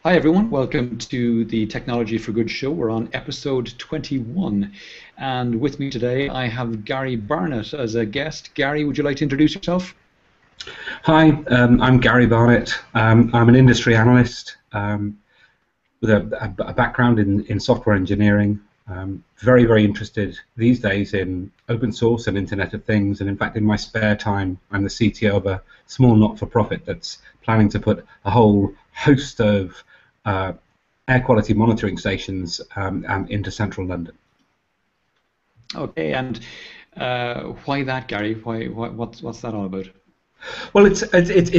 Hi, everyone. Welcome to the Technology for Good show. We're on episode 21. And with me today, I have Gary Barnett as a guest. Gary, would you like to introduce yourself? Hi, I'm Gary Barnett. I'm an industry analyst with a background in software engineering. Very interested these days in open source and Internet of Things. And in fact, in my spare time, I'm the CTO of a small not-for-profit that's planning to put a whole host of air quality monitoring stations into central London. Okay, and why that, Gary? What's that all about? Well, it's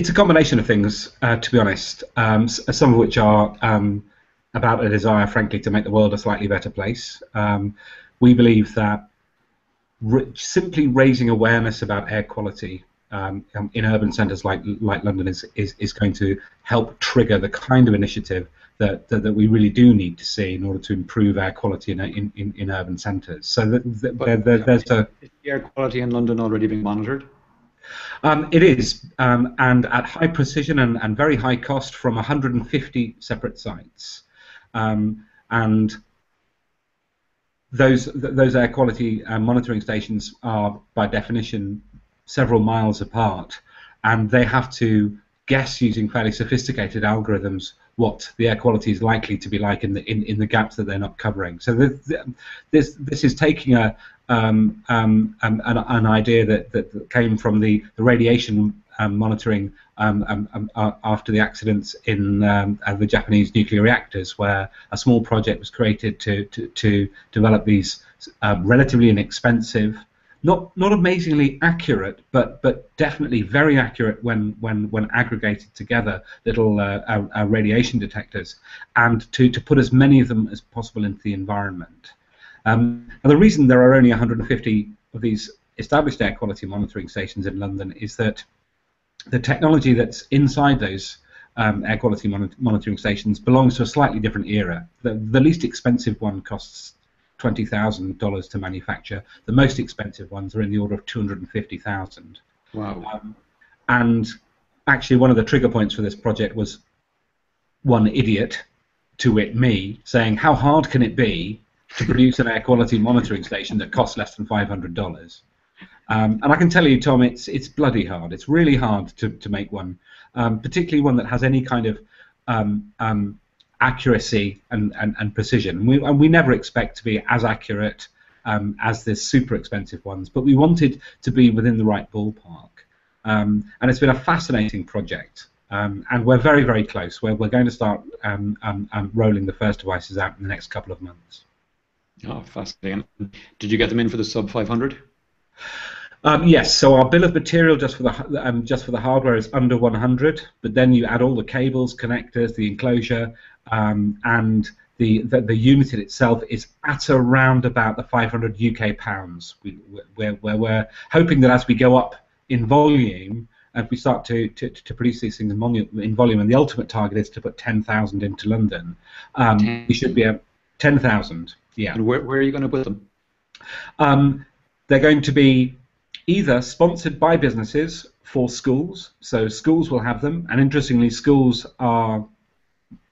a combination of things, to be honest. Some of which are about a desire, frankly, to make the world a slightly better place. We believe that simply raising awareness about air quality in urban centres like London is going to help trigger the kind of initiative that we really do need to see in order to improve air quality in urban centres. So there's a Is the air quality in London already being monitored? It is, and at high precision and very high cost from 150 separate sites. And those air quality monitoring stations are, by definition, several miles apart, and they have to guess using fairly sophisticated algorithms what the air quality is likely to be like in the gaps that they're not covering. So this is taking an idea that came from the radiation monitoring after the accidents in the Japanese nuclear reactors, where a small project was created to develop these relatively inexpensive, not amazingly accurate, but definitely very accurate when aggregated together, little radiation detectors, and to put as many of them as possible into the environment. And the reason there are only 150 of these established air quality monitoring stations in London is that the technology that's inside those air quality monitoring stations belongs to a slightly different era. The least expensive one costs $20,000 to manufacture. The most expensive ones are in the order of $250,000. Wow. And actually, one of the trigger points for this project was one idiot, to wit me, saying, how hard can it be to produce an air quality monitoring station that costs less than $500? And I can tell you, Tom, it's bloody hard. It's really hard to make one, particularly one that has any kind of accuracy and precision. We never expect to be as accurate as the super expensive ones, but we wanted to be within the right ballpark. And it's been a fascinating project, and we're very close. We're going to start rolling the first devices out in the next couple of months. Oh, fascinating. Did you get them in for the sub 500? Yes, so our bill of material just for the hardware is under 100, but then you add all the cables, connectors, the enclosure, and the unit in itself is at around about the 500 UK pounds. We're hoping that as we go up in volume, and we start to produce these things in volume, and the ultimate target is to put 10,000 into London. We should be at 10,000. Yeah. And where are you going to put them? They're going to be either sponsored by businesses for schools, so schools will have them, and interestingly, schools are,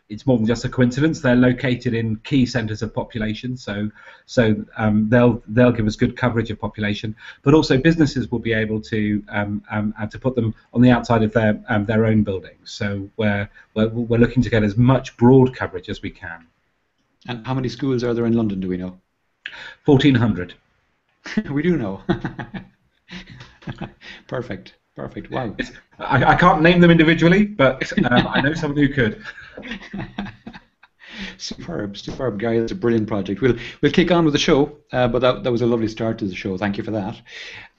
it's more than just a coincidence, they're located in key centres of population, so they'll give us good coverage of population, but also businesses will be able to put them on the outside of their own buildings. So we're looking to get as much broad coverage as we can. And how many schools are there in London, do we know? 1,400. We do know. Perfect. Wow. I can't name them individually, but I know someone who could. Superb, Gary. That's a brilliant project. We'll kick on with the show, but that was a lovely start to the show. Thank you for that.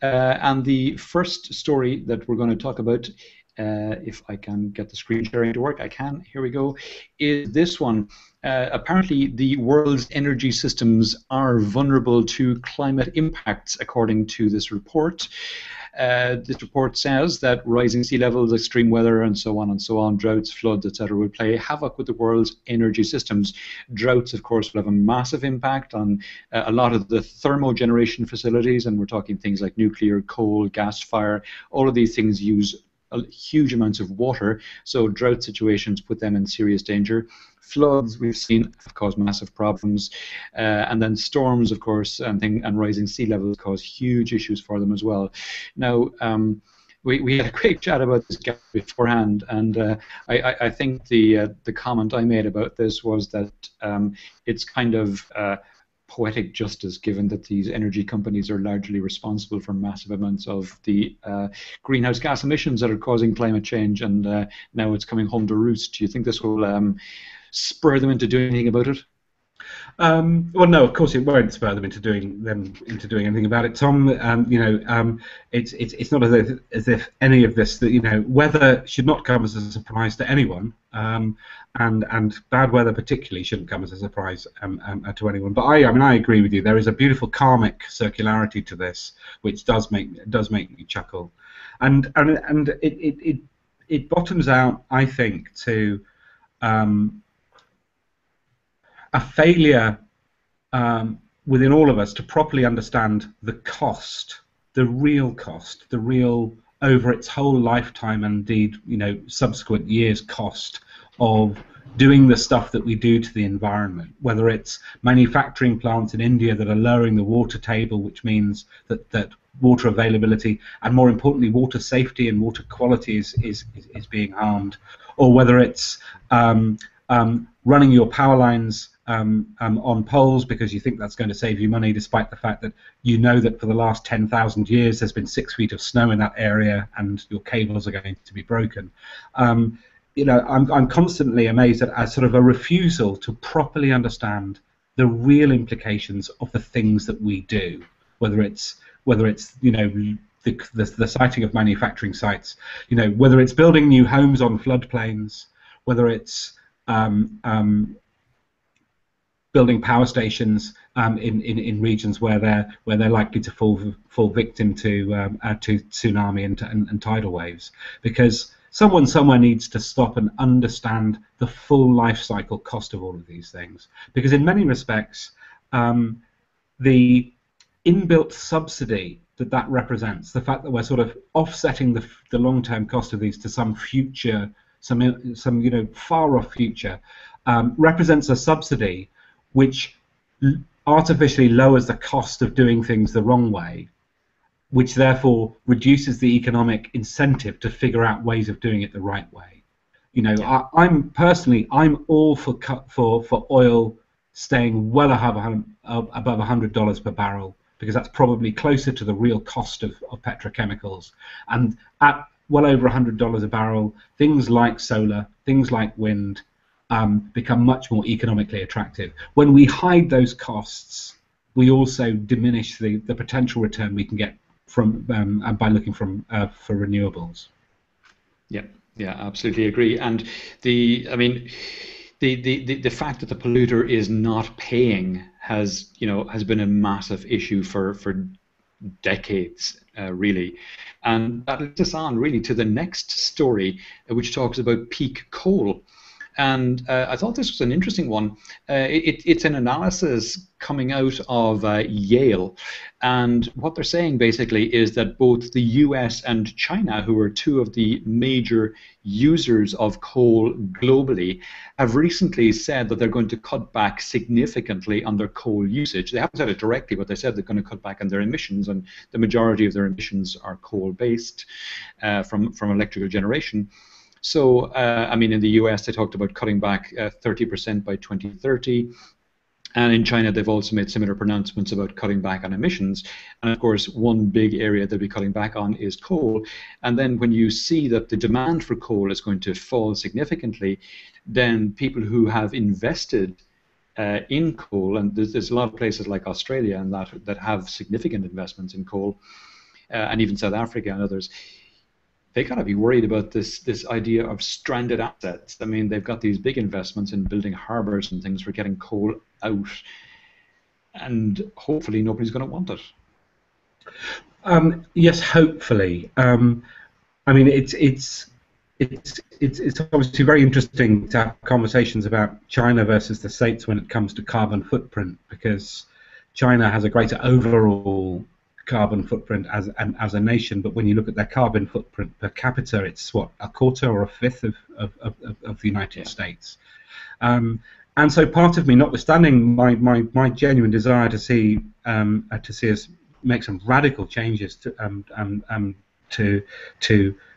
And the first story that we're going to talk about, if I can get the screen sharing to work, I can. Here we go. Is this one? Apparently, the world's energy systems are vulnerable to climate impacts, according to this report. This report says that rising sea levels, extreme weather, and so on, droughts, floods, etc., will play havoc with the world's energy systems. Droughts, of course, will have a massive impact on a lot of the thermogeneration facilities, and we're talking things like nuclear, coal, gas fire. All of these things use huge amounts of water, so drought situations put them in serious danger. Floods, we've seen, have caused massive problems, and then storms, of course, and rising sea levels cause huge issues for them as well. Now, we had a great chat about this guy beforehand, and I think the comment I made about this was that it's kind of poetic justice, given that these energy companies are largely responsible for massive amounts of the greenhouse gas emissions that are causing climate change, and now it's coming home to roost. Do you think this will spur them into doing anything about it? Well, no, of course it won't spur them into doing anything about it, Tom. It's not as if any of this, that weather should not come as a surprise to anyone, and bad weather particularly shouldn't come as a surprise to anyone. But I agree with you. There is a beautiful karmic circularity to this, which does make me chuckle, and it bottoms out, I think, to a failure within all of us to properly understand the cost, the real over its whole lifetime, and indeed, subsequent years' cost of doing the stuff that we do to the environment. Whether it's manufacturing plants in India that are lowering the water table, which means that water availability and, more importantly, water safety and water quality is being harmed, or whether it's running your power lines on poles because you think that's going to save you money, despite the fact that that for the last 10,000 years there's been 6 feet of snow in that area and your cables are going to be broken. I'm constantly amazed at a sort of a refusal to properly understand the real implications of the things that we do, whether it's the siting of manufacturing sites, whether it's building new homes on floodplains, whether it's building power stations in regions where they're likely to fall victim to tsunami and tidal waves, because someone somewhere needs to stop and understand the full life cycle cost of all of these things. Because in many respects, the inbuilt subsidy that represents, the fact that we're sort of offsetting the long-term cost of these to some future, some far off future, represents a subsidy which artificially lowers the cost of doing things the wrong way, which therefore reduces the economic incentive to figure out ways of doing it the right way. I'm all for oil staying well above $100 per barrel, because that's probably closer to the real cost of petrochemicals. And at well over $100 a barrel, things like solar, things like wind, become much more economically attractive. When we hide those costs, we also diminish the potential return we can get from by looking for renewables. Yeah, absolutely agree. And the fact that the polluter is not paying has been a massive issue for decades, really. And that leads us on really to the next story, which talks about peak coal. And I thought this was an interesting one. It's an analysis coming out of Yale. And what they're saying basically is that both the US and China, who are two of the major users of coal globally, have recently said that they're going to cut back significantly on their coal usage. They haven't said it directly, but they said they're going to cut back on their emissions, and the majority of their emissions are coal-based from electrical generation. So, in the US, they talked about cutting back 30% by 2030. And in China, they've also made similar pronouncements about cutting back on emissions. And of course, one big area they'll be cutting back on is coal. And then when you see that the demand for coal is going to fall significantly, then people who have invested in coal, and there's a lot of places like Australia and that have significant investments in coal, and even South Africa and others, they got to be worried about this idea of stranded assets. I mean, they've got these big investments in building harbors and things for getting coal out, and hopefully nobody's going to want it. Yes, hopefully. It's obviously very interesting to have conversations about China versus the States when it comes to carbon footprint, because China has a greater overall carbon footprint as a nation, but when you look at their carbon footprint per capita, it's what, a quarter or a fifth of the United States. And so part of me, notwithstanding my genuine desire to see us make some radical changes to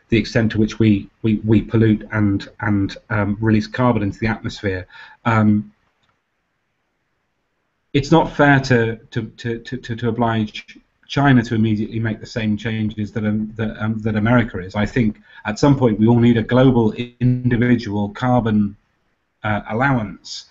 the extent to which we pollute and release carbon into the atmosphere, it's not fair to oblige China to immediately make the same changes that America is. I think at some point we all need a global individual carbon allowance,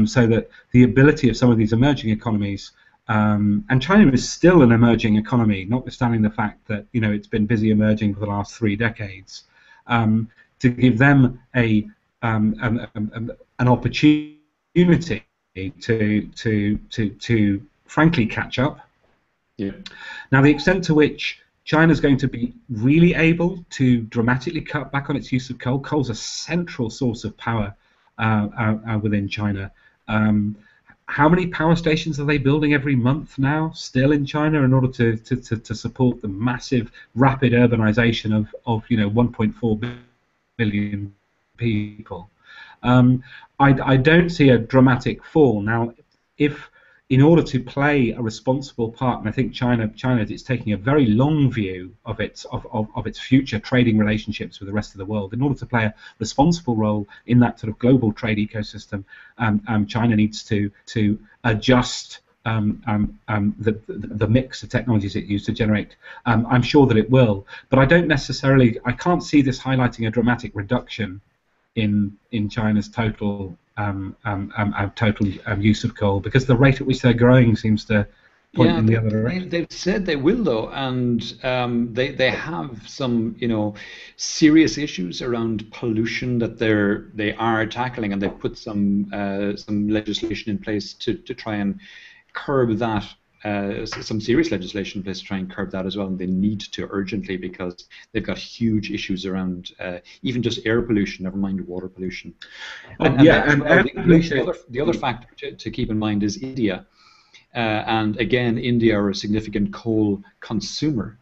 so that the ability of some of these emerging economies, and China is still an emerging economy, notwithstanding the fact that it's been busy emerging for the last 3 decades, to give them an opportunity to frankly catch up. Yeah. Now, the extent to which China's going to be really able to dramatically cut back on its use of coal. Coal's a central source of power within China. How many power stations are they building every month now, still in China, in order to support the massive, rapid urbanization of 1.4 billion people? I don't see a dramatic fall. Now, if in order to play a responsible part, and I think China is taking a very long view of its future trading relationships with the rest of the world. In order to play a responsible role in that sort of global trade ecosystem, China needs to adjust the mix of technologies it uses to generate. I'm sure that it will, but I can't see this highlighting a dramatic reduction in China's total use of coal, because the rate at which they're growing seems to point in the other direction. They've said they will, though, and they have some serious issues around pollution that they are tackling, and they've put some legislation in place to try and curb that. Some serious legislation in place to try and curb that as well, and they need to urgently, because they've got huge issues around even just air pollution, never mind water pollution. The other factor to keep in mind is India, and again, India are a significant coal consumer.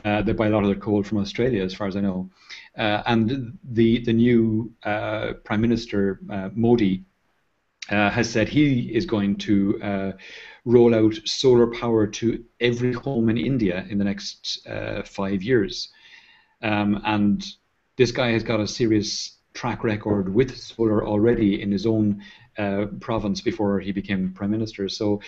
They buy a lot of their coal from Australia, as far as I know, and the new Prime Minister Modi has said he is going to roll out solar power to every home in India in the next 5 years. And this guy has got a serious track record with solar already in his own province before he became Prime Minister. So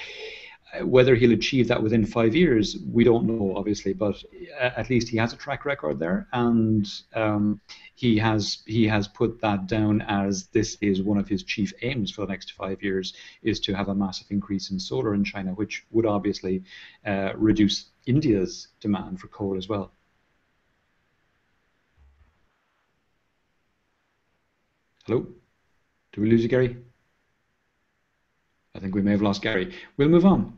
whether he'll achieve that within 5 years, we don't know, obviously, but at least he has a track record there, and he has put that down as this is one of his chief aims for the next 5 years, is to have a massive increase in solar in China, which would obviously reduce India's demand for coal as well. Hello? Did we lose you, Gary? I think we may have lost Gary. We'll move on.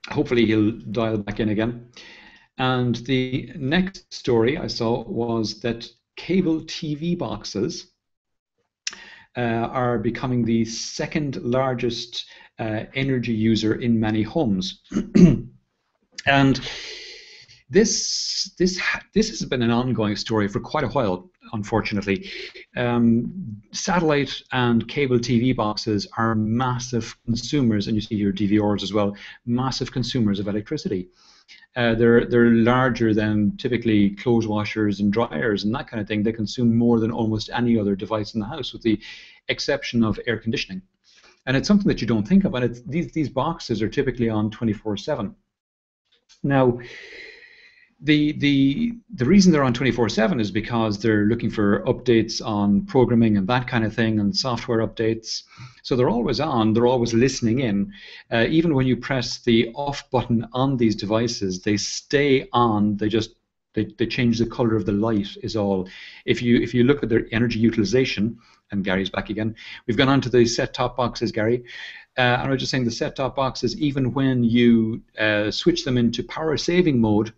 Hopefully he'll dial back in again. And the next story I saw was that cable TV boxes are becoming the second largest energy user in many homes. And this has been an ongoing story for quite a while, unfortunately. Satellite and cable TV boxes are massive consumers, and you see here DVRs as well, massive consumers of electricity. They're larger than typically clothes washers and dryers and that kind of thing. They consume more than almost any other device in the house, with the exception of air conditioning. And it's something that you don't think of, and these boxes are typically on 24/7. Now, the reason they're on 24/7 is because they're looking for updates on programming and that kind of thing, and software updates. So they're always on, they're always listening in. Even when you press the off button on these devices, they stay on. They change the color of the light is all. If you look at their energy utilization, and Gary's back again, we've gone on to the set-top boxes, Gary. And I was just saying, the set-top boxes, even when you switch them into power saving mode,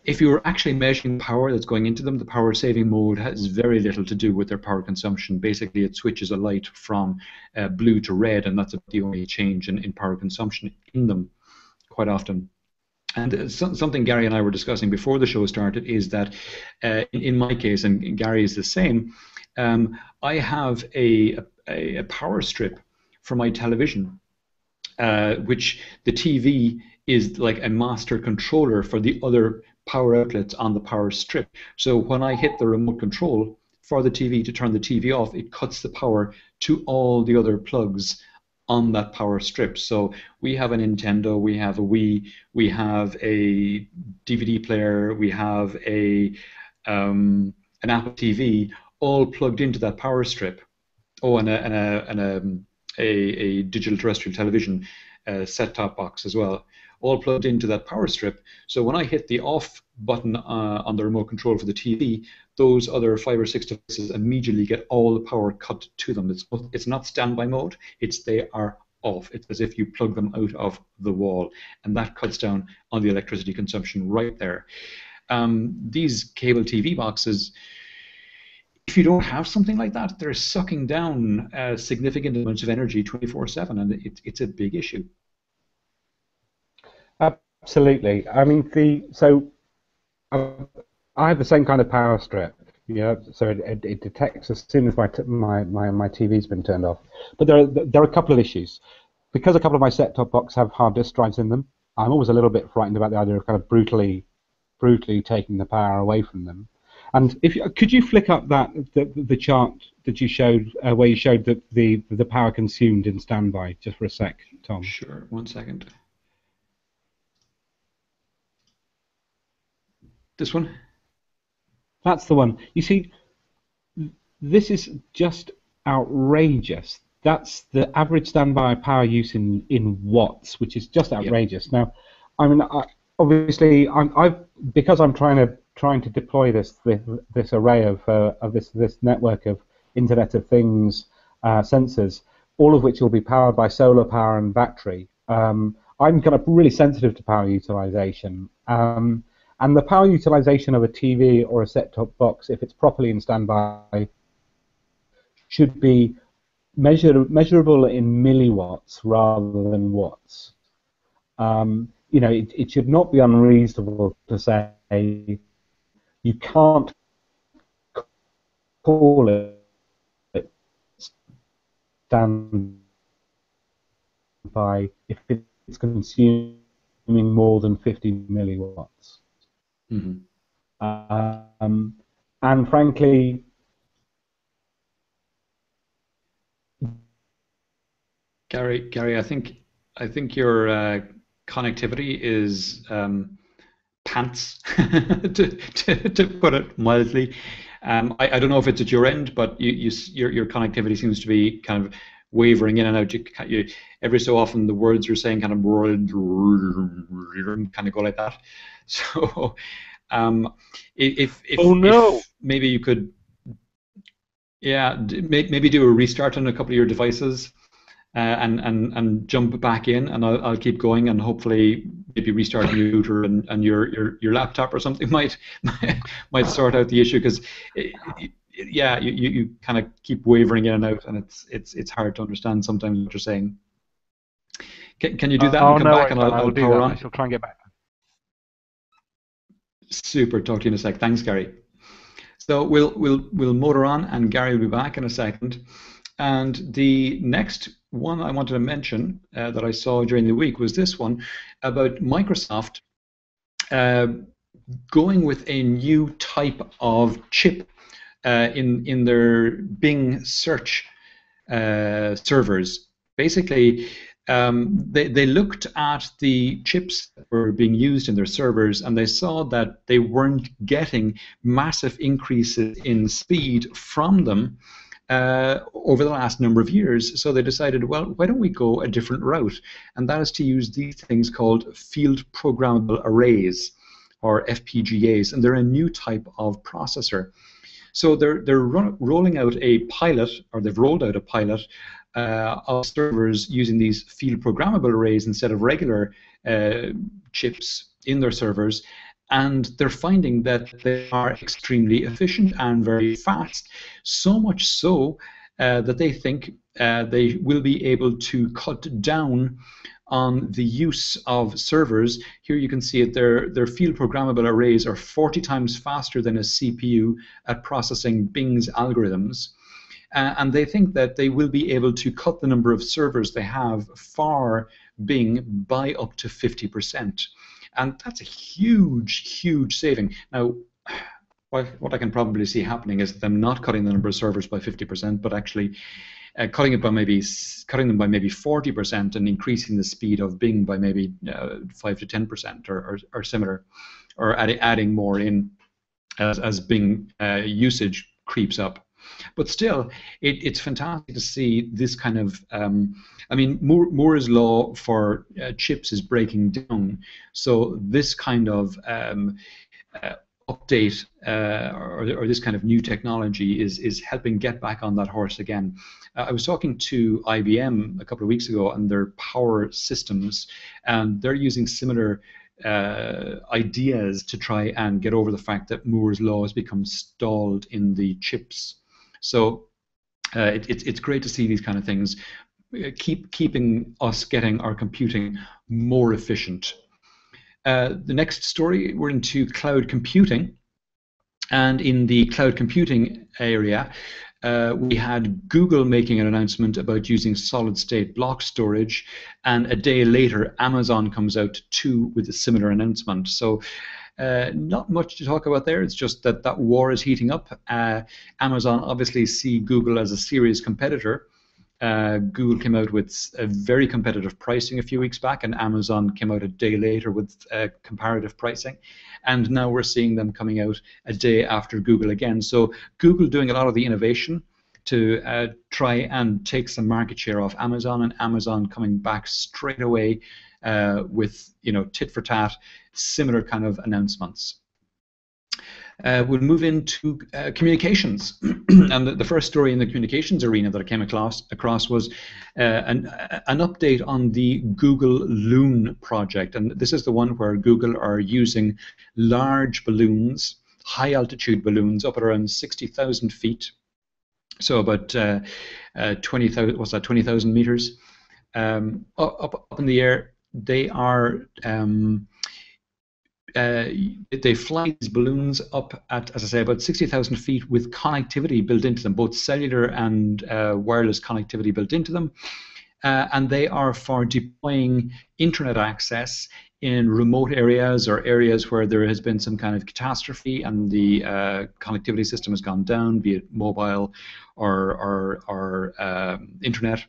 if you're actually measuring power that's going into them, the power saving mode has very little to do with their power consumption. Basically, it switches a light from blue to red, and that's the only change in power consumption in them quite often. And something Gary and I were discussing before the show started is that, in my case, and Gary is the same, I have a power strip for my television, which the TV is like a master controller for the other power outlets on the power strip. So when I hit the remote control for the TV to turn the TV off, it cuts the power to all the other plugs on that power strip. So we have a Nintendo, we have a Wii, we have a DVD player, we have an Apple TV, all plugged into that power strip. Oh, and a digital terrestrial television set-top box as well, all plugged into that power strip. So when I hit the off button on the remote control for the TV, those other 5 or 6 devices immediately get all the power cut to them. It's not standby mode, they are off. It's as if you plug them out of the wall, and that cuts down on the electricity consumption right there. These cable TV boxes, if you don't have something like that, they're sucking down significant amounts of energy 24/7, and it's a big issue. Absolutely. I mean, I have the same kind of power strip. Yeah, so it detects as soon as my TV's been turned off. But there are a couple of issues. Because a couple of my set-top boxes have hard disk drives in them, I'm always a little bit frightened about the idea of kind of brutally taking the power away from them. And could you flick up the chart that you showed where you showed the power consumed in standby just for a sec, Tom? Sure, 1 second. This one? That's the one. You see, this is just outrageous. That's the average standby power use in watts, which is just outrageous. Yep. Now, I mean, obviously, because I'm trying to deploy this array of this network of Internet of Things sensors, all of which will be powered by solar power and battery. I'm kind of really sensitive to power utilization. And the power utilization of a TV or a set-top box, if it's properly in standby, should be measurable in milliwatts rather than watts. You know, it should not be unreasonable to say you can't call it standby if it's consuming more than 50 milliwatts. Mm-hmm. And frankly, Gary, I think your connectivity is pants, to put it mildly. I don't know if it's at your end, but your connectivity seems to be kind of wavering in and out. You every so often the words you're saying kind of go like that. So if maybe you could, maybe do a restart on a couple of your devices. And jump back in, and I'll keep going, and hopefully maybe restarting your router and your laptop or something might sort out the issue, because you kind of keep wavering in and out, and it's hard to understand sometimes what you're saying. Can you do that and come back, and I'll power on? I shall try and get back. Super. Talk to you in a sec. Thanks, Gary. So we'll motor on, and Gary will be back in a second. And the next one I wanted to mention that I saw during the week was this one about Microsoft going with a new type of chip in their Bing search servers. Basically, they looked at the chips that were being used in their servers, and they saw that they weren't getting massive increases in speed from them over the last number of years. So they decided, well, why don't we go a different route? And that is to use these things called field programmable arrays, or FPGAs, and they're a new type of processor. So they're rolling out a pilot, or they've rolled out a pilot of servers using these field programmable arrays instead of regular chips in their servers. And they're finding that they are extremely efficient and very fast. So much so that they think they will be able to cut down on the use of servers. Here you can see it, their field programmable arrays are 40 times faster than a CPU at processing Bing's algorithms. And they think that they will be able to cut the number of servers they have for Bing by up to 50%. And that's a huge, huge saving. Now, what I can probably see happening is them not cutting the number of servers by 50%, but actually cutting them by maybe 40% and increasing the speed of Bing by maybe 5 to 10% or similar, or adding more in as Bing usage creeps up. But still, it's fantastic to see this kind of. I mean, Moore's law for chips is breaking down, so this kind of update or this kind of new technology is helping get back on that horse again. I was talking to IBM a couple of weeks ago and their power systems, and they're using similar ideas to try and get over the fact that Moore's law has become stalled in the chips. So it's great to see these kind of things keeping us getting our computing more efficient. The next story, we're into cloud computing, and in the cloud computing area, we had Google making an announcement about using solid-state block storage, and a day later, Amazon comes out too with a similar announcement. So not much to talk about there. It's just that war is heating up. Amazon obviously see Google as a serious competitor. Google came out with a very competitive pricing a few weeks back, and Amazon came out a day later with comparative pricing. And now we're seeing them coming out a day after Google again. So Google doing a lot of the innovation to try and take some market share off Amazon, and Amazon coming back straight away with, tit for tat, similar kind of announcements. We'll move into communications, and the first story in the communications arena that I came across was an update on the Google Loon project, and this is the one where Google are using large balloons, high altitude balloons, up at around 60,000 feet, so about 20,000. What's that? 20,000 meters up in the air. They are. They fly these balloons up at, as I say, about 60,000 feet with connectivity built into them, both cellular and wireless connectivity built into them. And they are for deploying internet access in remote areas or areas where there has been some kind of catastrophe and the connectivity system has gone down, be it mobile or internet.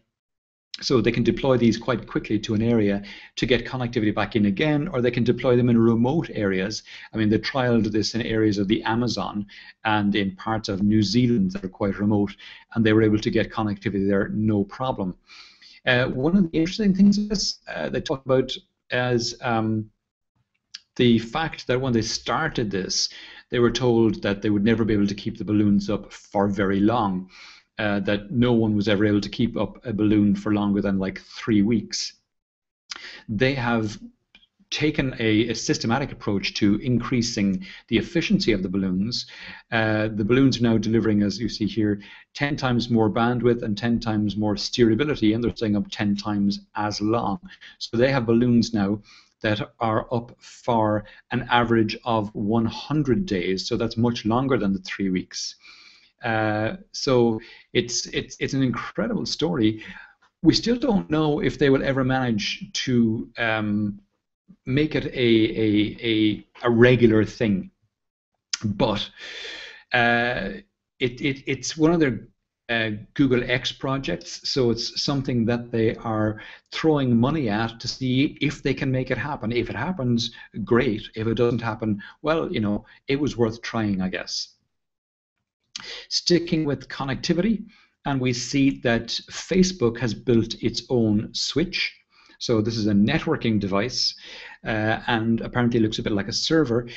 So they can deploy these quite quickly to an area to get connectivity back in again, or they can deploy them in remote areas. I mean, they trialed this in areas of the Amazon and in parts of New Zealand that are quite remote, and they were able to get connectivity there no problem. One of the interesting things is they talk about as the fact that when they started this, they were told that they would never be able to keep the balloons up for very long. That no one was ever able to keep up a balloon for longer than like 3 weeks. They have taken a systematic approach to increasing the efficiency of the balloons. The balloons are now delivering, as you see here, 10 times more bandwidth and 10 times more steerability, and they're staying up 10 times as long. So they have balloons now that are up for an average of 100 days, so that's much longer than the 3 weeks. So it's an incredible story. We still don't know if they will ever manage to make it a regular thing, but it's one of their Google X projects, so it's something that they are throwing money at to see if they can make it happen. If it happens, great. If it doesn't happen, well, it was worth trying, I guess. Sticking with connectivity, and we see that Facebook has built its own switch. So this is a networking device, and apparently looks a bit like a server.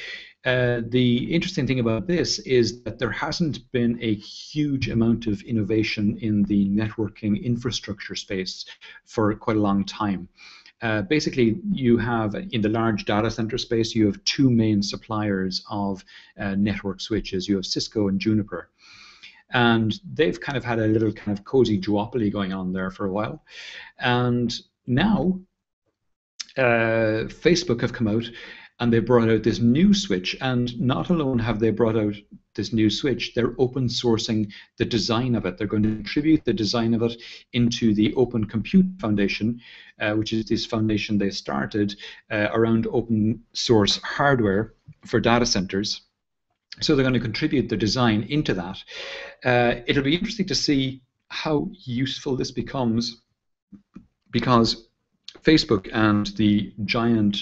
The interesting thing about this is that there hasn't been a huge amount of innovation in the networking infrastructure space for quite a long time. Basically, you have, in the large data center space, you have two main suppliers of network switches. You have Cisco and Juniper. and they've kind of had a little kind of cozy duopoly going on there for a while, and now Facebook have come out and they brought out this new switch, and not alone have they brought out this new switch, they're open sourcing the design of it. They're going to contribute the design of it into the Open Compute Foundation, which is this foundation they started around open source hardware for data centers. So they're going to contribute the design into that. It'll be interesting to see how useful this becomes, because Facebook and the giant,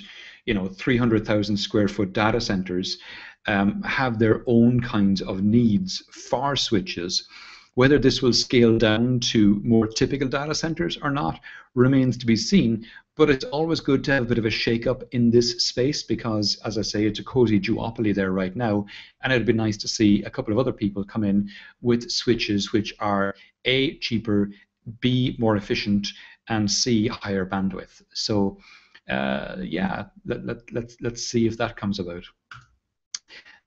300,000 square foot data centers have their own kinds of needs for switches. Whether this will scale down to more typical data centers or not remains to be seen, but it's always good to have a bit of a shake-up in this space because, as I say, it's a cozy duopoly there right now, and it'd be nice to see a couple of other people come in with switches which are A, cheaper, B, more efficient, and C, higher bandwidth. So yeah, let's see if that comes about.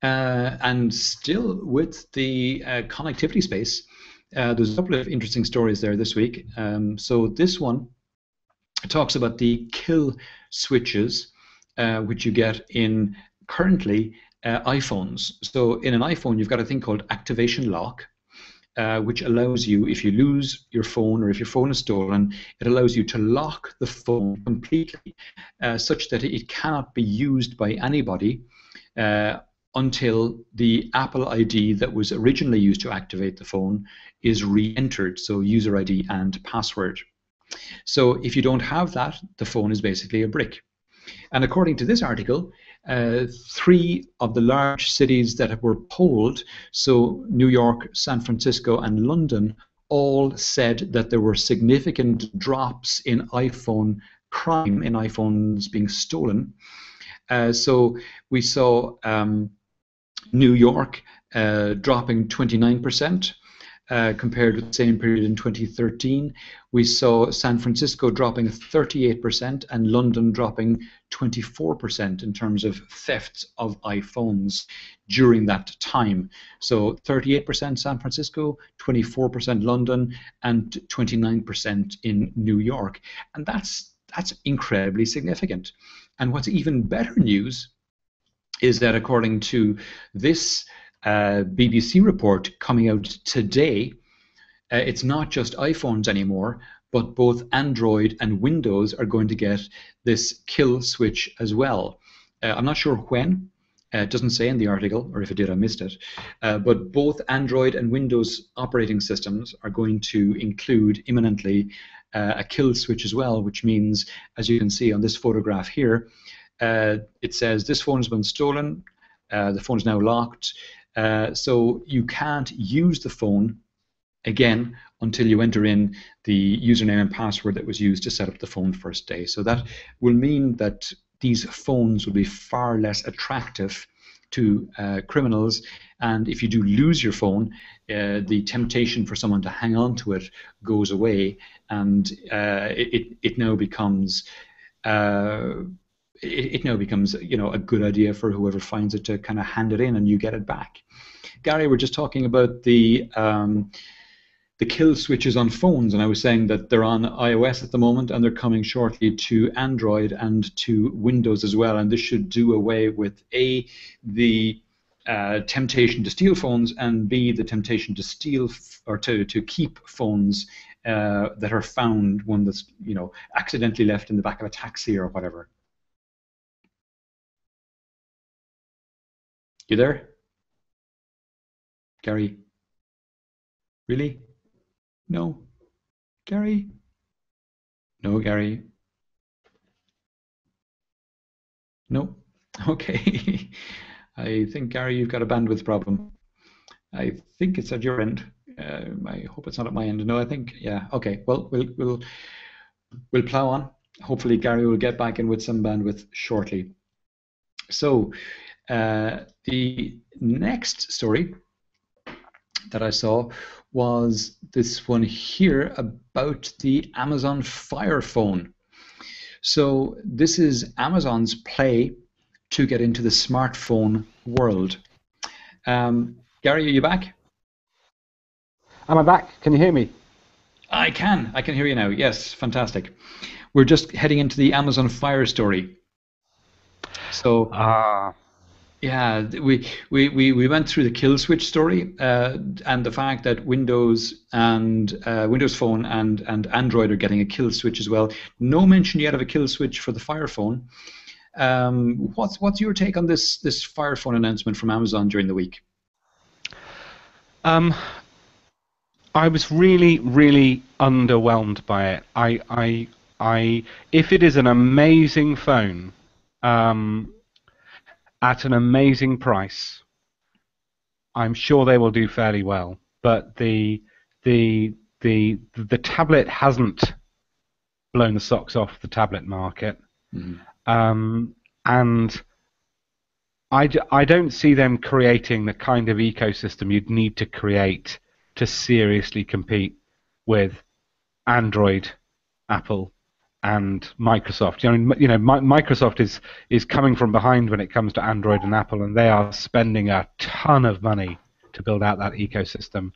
And still with the connectivity space, there's a couple of interesting stories there this week. So this one talks about the kill switches, which you get in currently iPhones. So in an iPhone, you've got a thing called activation lock, which allows you, if you lose your phone or if your phone is stolen, it allows you to lock the phone completely, such that it cannot be used by anybody until the Apple ID that was originally used to activate the phone is re-entered, so user ID and password. So if you don't have that, the phone is basically a brick. And according to this article, 3 of the large cities that were polled, so New York, San Francisco, and London, all said that there were significant drops in iPhone crime, in iPhones being stolen. So we saw New York dropping 29%. Compared with the same period in 2013. We saw San Francisco dropping 38% and London dropping 24% in terms of thefts of iPhones during that time. So 38% San Francisco, 24% London, and 29% in New York. And that's incredibly significant. And what's even better news is that according to this BBC report coming out today, it's not just iPhones anymore, but both Android and Windows are going to get this kill switch as well. I'm not sure when, it doesn't say in the article, or if it did I missed it, but both Android and Windows operating systems are going to include imminently a kill switch as well, which means, as you can see on this photograph here, it says this phone has been stolen, the phone is now locked, so you can't use the phone again until you enter in the username and password that was used to set up the phone first day. So that will mean that these phones will be far less attractive to criminals, and if you do lose your phone, the temptation for someone to hang on to it goes away, and it now becomes it now becomes, a good idea for whoever finds it to kind of hand it in and you get it back. Gary, we're just talking about the kill switches on phones, and I was saying that they're on iOS at the moment and they're coming shortly to Android and to Windows as well, and this should do away with A, the temptation to steal phones, and B, the temptation to steal or to keep phones that are found, one that's accidentally left in the back of a taxi or whatever. You there? Gary? Really? No? Gary? No, Gary? No? Okay. I think, Gary, you've got a bandwidth problem. I think it's at your end. I hope it's not at my end. No, I think, yeah. Okay, well, we'll plow on. Hopefully, Gary will get back in with some bandwidth shortly. So, the next story that I saw was this one here about the Amazon Fire Phone. So this is Amazon's play to get into the smartphone world. Gary, are you back? Am I back? Can you hear me? I can hear you now. Yes, fantastic. We're just heading into the Amazon Fire story. So yeah, we went through the kill switch story and the fact that Windows and Windows Phone and Android are getting a kill switch as well. No mention yet of a kill switch for the Fire Phone. What's your take on this Fire Phone announcement from Amazon during the week? I was really, really underwhelmed by it. If it is an amazing phone at an amazing price, I'm sure they will do fairly well. But the tablet hasn't blown the socks off the tablet market, and I don't see them creating the kind of ecosystem you'd need to create to seriously compete with Android, Apple, and Microsoft. Microsoft is coming from behind when it comes to Android and Apple, and they are spending a ton of money to build out that ecosystem.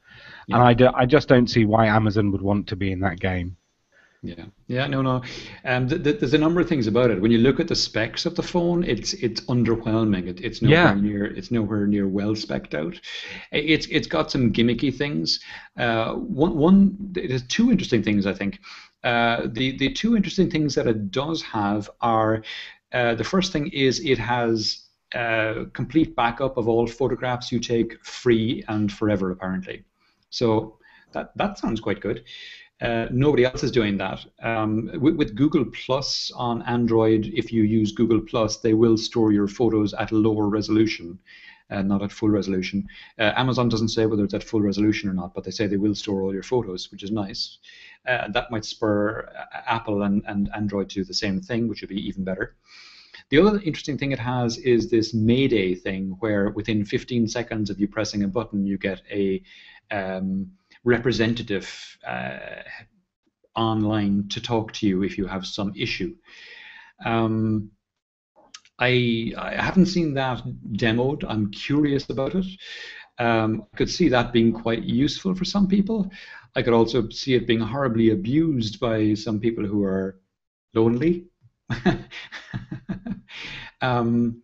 Yeah. And I just don't see why Amazon would want to be in that game. Yeah, no. There's a number of things about it. When you look at the specs of the phone, it's underwhelming. It's nowhere near well specced out. It's got some gimmicky things. There's two interesting things, I think. The two interesting things that it does have are the first thing is it has complete backup of all photographs you take, free and forever, apparently. So that sounds quite good. Nobody else is doing that. With Google Plus on Android, if you use Google Plus, they will store your photos at a lower resolution, not at full resolution. Amazon doesn't say whether it's at full resolution or not, but they say they will store all your photos, which is nice. That might spur Apple and Android to do the same thing, which would be even better. The other interesting thing it has is this Mayday thing, where within 15 seconds of you pressing a button, you get a representative online to talk to you if you have some issue. I haven't seen that demoed. I'm curious about it. I could see that being quite useful for some people. I could also see it being horribly abused by some people who are lonely. That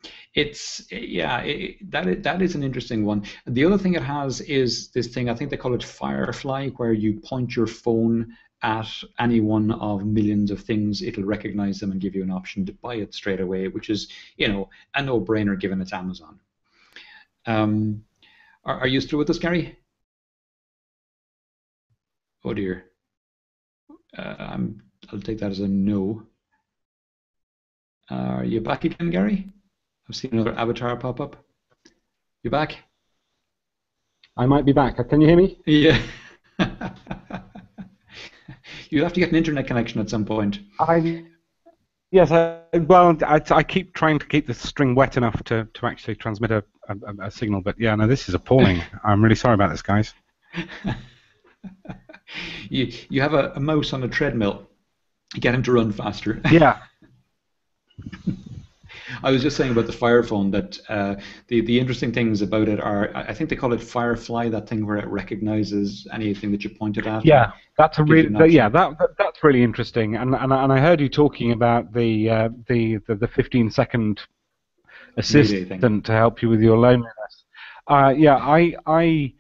is an interesting one. The other thing it has is this thing, I think they call it Firefly, where you point your phone at any one of millions of things, it'll recognize them and give you an option to buy it straight away, which is, a no-brainer given it's Amazon. Are you still with us, Gary? Oh dear. I'll take that as a no. Are you back again, Gary? I've seen another avatar pop up. You back? I might be back. Can you hear me? Yeah. You'll have to get an internet connection at some point. Yes. I keep trying to keep the string wet enough to actually transmit a signal, but yeah, no, this is appalling. I'm really sorry about this, guys. You have a mouse on a treadmill. Get him to run faster. Yeah. I was just saying about the Fire Phone that the interesting things about it are, I think they call it Firefly, that thing where it recognizes anything that you pointed at. Yeah, that's that's really interesting. And I heard you talking about the 15-second assistant to help you with your loneliness. I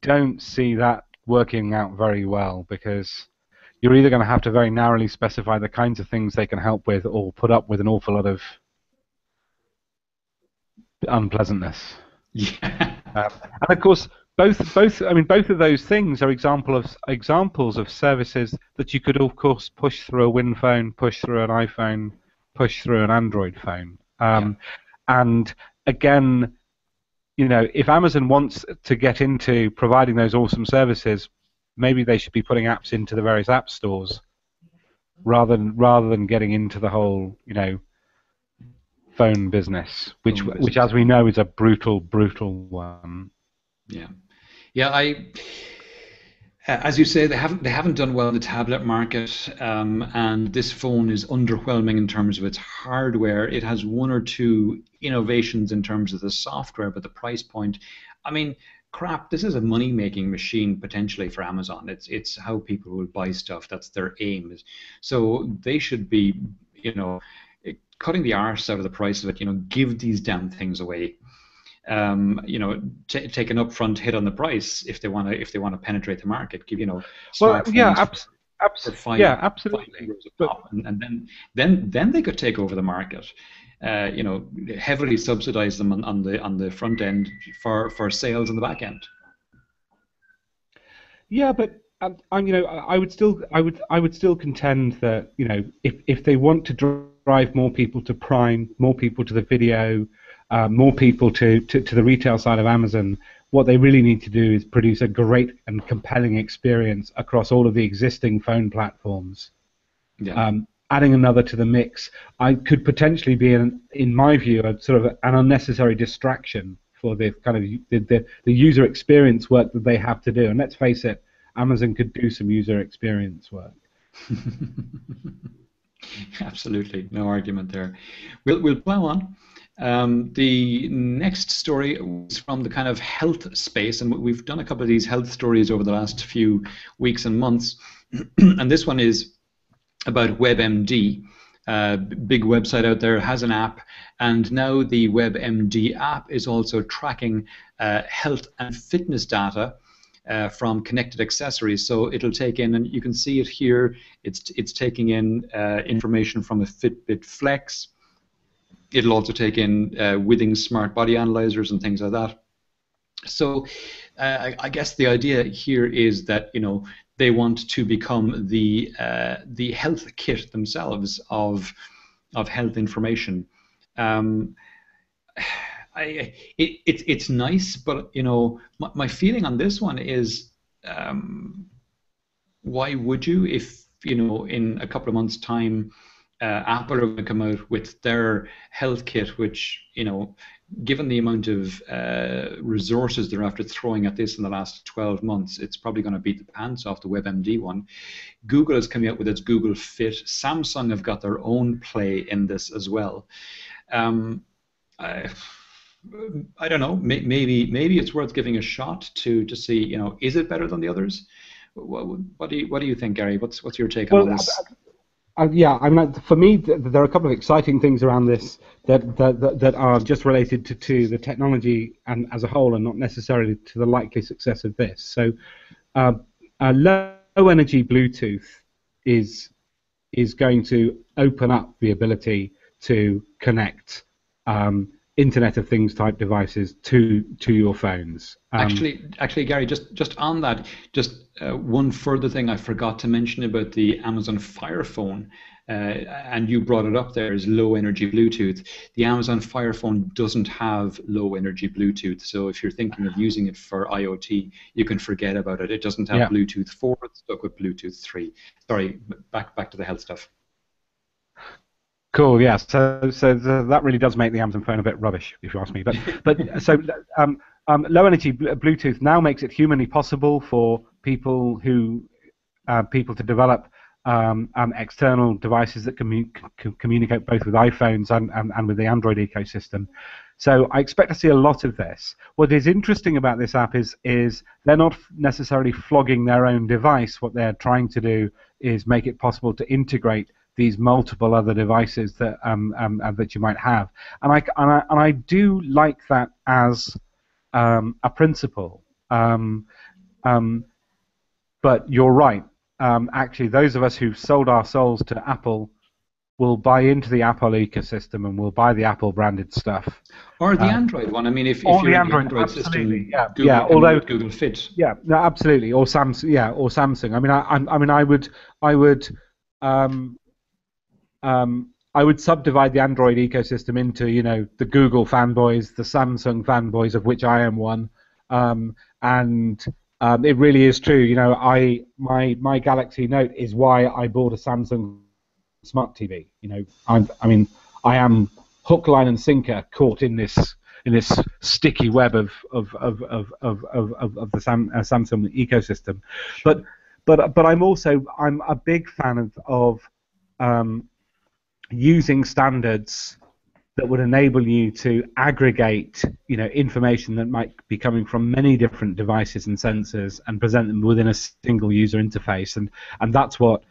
don't see that working out very well, because you're either going to have to very narrowly specify the kinds of things they can help with, or put up with an awful lot of unpleasantness. Yeah. And of course, both of those things are examples of services that you could, of course, push through a Win phone, push through an iPhone, push through an Android phone. And again, if Amazon wants to get into providing those awesome services, maybe they should be putting apps into the various app stores rather than getting into the whole, phone business, which as we know is a brutal one. Yeah. As you say, they haven't done well in the tablet market, and this phone is underwhelming in terms of its hardware. It has one or two innovations in terms of the software, but the price point, I mean, crap, this is a money-making machine potentially for Amazon. It's how people will buy stuff. That's their aim. So they should be, cutting the arse out of the price of it. Give these damn things away. Take an upfront hit on the price if they want to penetrate the market. Give smartphones for absolutely. €5 a pop, and then they could take over the market. Heavily subsidize them on the front end for sales on the back end. Yeah, but I would still contend that if they want to drive more people to Prime, more people to the video, more people to the retail side of Amazon, what they really need to do is produce a great and compelling experience across all of the existing phone platforms. Yeah. Adding another to the mix, I could potentially be, in my view, a sort of an unnecessary distraction for the kind of the user experience work that they have to do. And let's face it, Amazon could do some user experience work. Absolutely, no argument there. We'll plow on. The next story is from the kind of health space, and we've done a couple of these health stories over the last few weeks and months. And this one is about WebMD. Big website out there, has an app, and now the WebMD app is also tracking health and fitness data from connected accessories. So it'll take in, and you can see it here, it's taking in information from a Fitbit Flex. It'll also take in Withings smart body analyzers and things like that. So I guess the idea here is that they want to become the health kit themselves of health information. It's nice, but my feeling on this one is, why would you, if in a couple of months' time Apple are going to come out with their health kit, which given the amount of resources they're after throwing at this in the last 12 months, it's probably going to beat the pants off the WebMD one. Google is coming out with its Google Fit. Samsung have got their own play in this as well. I don't know. Maybe it's worth giving a shot to see. Is it better than the others? What do you think, Gary? What's your take on this? Yeah, I mean, for me, there are a couple of exciting things around this that are just related to the technology and as a whole, and not necessarily to the likely success of this. So, low energy Bluetooth is going to open up the ability to connect Internet of Things type devices to your phones. Actually, Gary, just on that, one further thing I forgot to mention about the Amazon Fire Phone, and you brought it up there, is low energy Bluetooth. The Amazon Fire Phone doesn't have low energy Bluetooth, so if you're thinking of using it for IoT, you can forget about it. It doesn't have Bluetooth 4, it's stuck with Bluetooth 3. Sorry, back to the health stuff. Cool. Yeah. So that really does make the Amazon phone a bit rubbish, if you ask me. But so low energy Bluetooth now makes it humanly possible for people to develop external devices that communicate both with iPhones and with the Android ecosystem. So I expect to see a lot of this. What is interesting about this app is they're not necessarily flogging their own device. What they're trying to do is make it possible to integrate these multiple other devices that that you might have, and I do like that as a principle. But you're right. Actually, those of us who've sold our souls to Apple will buy into the Apple ecosystem and will buy the Apple branded stuff. Or the Android one. I mean, if you're in the Android system, although Google Fit. Yeah, no, absolutely. Or Samsung. Yeah, or Samsung. I would subdivide the Android ecosystem into, the Google fanboys, the Samsung fanboys, of which I am one, and it really is true. My Galaxy Note is why I bought a Samsung smart TV. I am hook, line, and sinker caught in this sticky web of the Samsung ecosystem, but I'm a big fan of using standards that would enable you to aggregate, information that might be coming from many different devices and sensors and present them within a single user interface. And that's what,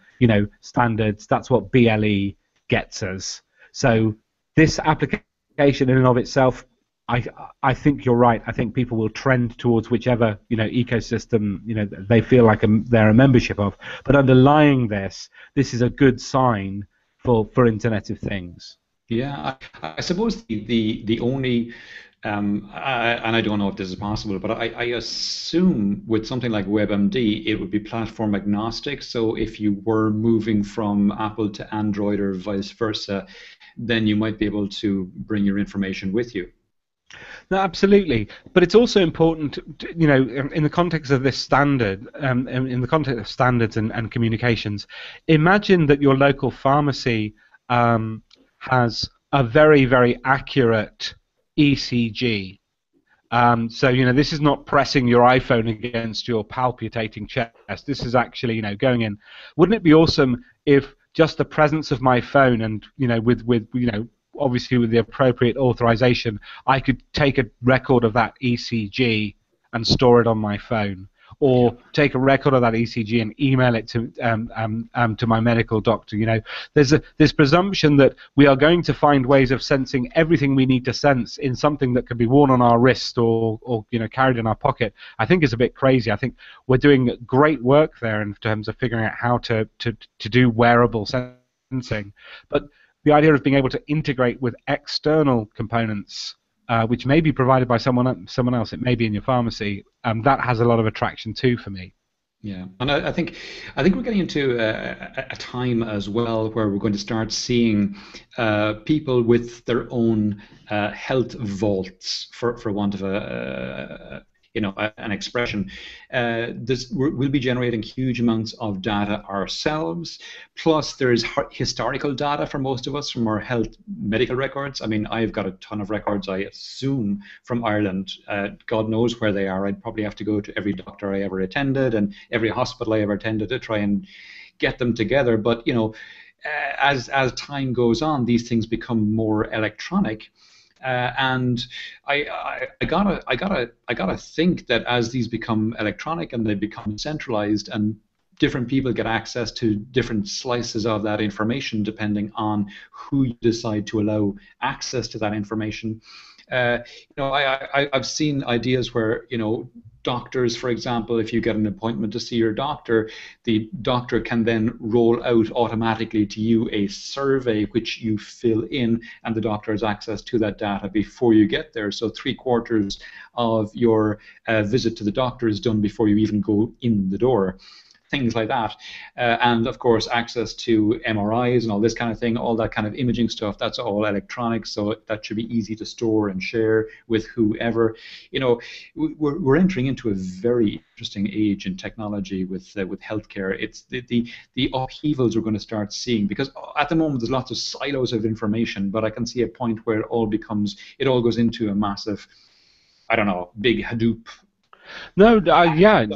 standards, that's what BLE gets us. So this application in and of itself, I think you're right. I think people will trend towards whichever ecosystem they feel like they're a membership of. But underlying this is a good sign for Internet of Things. Yeah, I suppose the only and I don't know if this is possible, but I assume with something like WebMD, it would be platform agnostic. So if you were moving from Apple to Android or vice versa, then you might be able to bring your information with you. No, absolutely. But it's also important, in the context of this standard, in the context of standards and communications, imagine that your local pharmacy has a very, very accurate ECG. So, this is not pressing your iPhone against your palpitating chest. This is actually, going in. Wouldn't it be awesome if just the presence of my phone and, with obviously with the appropriate authorization, I could take a record of that ECG and store it on my phone, or take a record of that ECG and email it to my medical doctor. There's this presumption that we are going to find ways of sensing everything we need to sense in something that can be worn on our wrist or carried in our pocket. I think is a bit crazy. I think we're doing great work there in terms of figuring out how to do wearable sensing, but the idea of being able to integrate with external components, which may be provided by someone else, it may be in your pharmacy, that has a lot of attraction too for me. Yeah, and I think we're getting into a time as well where we're going to start seeing people with their own health vaults, for want of an expression. We'll be generating huge amounts of data ourselves. Plus, there's historical data for most of us from our health medical records. I mean, I've got a ton of records, I assume, from Ireland. God knows where they are. I'd probably have to go to every doctor I ever attended and every hospital I ever attended to try and get them together. But as time goes on, these things become more electronic. And I gotta think that as these become electronic and they become centralized and different people get access to different slices of that information depending on who you decide to allow access to that information. I've seen ideas where doctors, for example, if you get an appointment to see your doctor, the doctor can then roll out automatically to you a survey which you fill in, and the doctor has access to that data before you get there. So 3/4 of your visit to the doctor is done before you even go in the door. Things like that, and of course access to MRIs and all this kind of thing, all that kind of imaging stuff, that's all electronic, so that should be easy to store and share with whoever. We're entering into a very interesting age in technology with healthcare. It's the upheavals we're going to start seeing, because at the moment there's lots of silos of information, but I can see a point where it all goes into a massive, I don't know, big Hadoop. No, yeah.